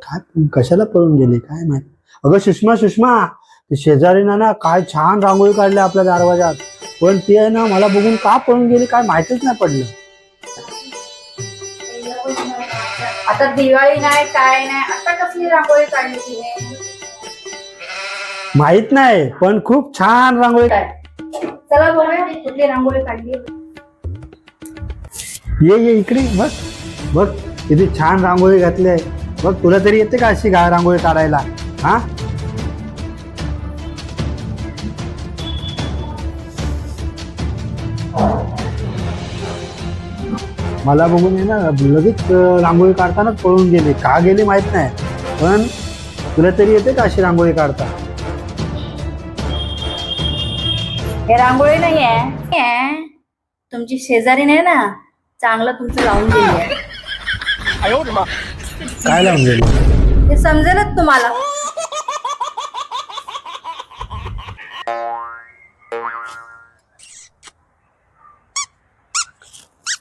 काय कशाला पळून गेली काय माहित. अगं सुषमा सुषमा, ती शेजारीनं ना काय छान रांगोळी काढली आपल्या दरवाजात, पण ती आहे ना मला बघून का पळून गेली काय माहितच नाही पडलं. आता दिवाळी नाही काय नाही, आता कसली रांगोळी काढली तिने? माहित नाही पण खूप छान रांगोळी. चला बघूया कुठली रांगोळी काढली. ये ये इकडे बघ बघ किती छान रांगोळी घातली. बघ तुला तरी येते का अशी रांगोळी काढायला? हा मला बघून आहे ना लगेच रांगोळी काढतानाच पळून गेली. का गेली माहित नाही, पण तुला तरी येते का अशी रांगोळी काढता? हे रांगोळी नाही आहे, तुमची शेजारी नाही ना चांगलं तुमचं लावून गेली आहे. काय लावून गेली? हे समजेलच तुम्हाला.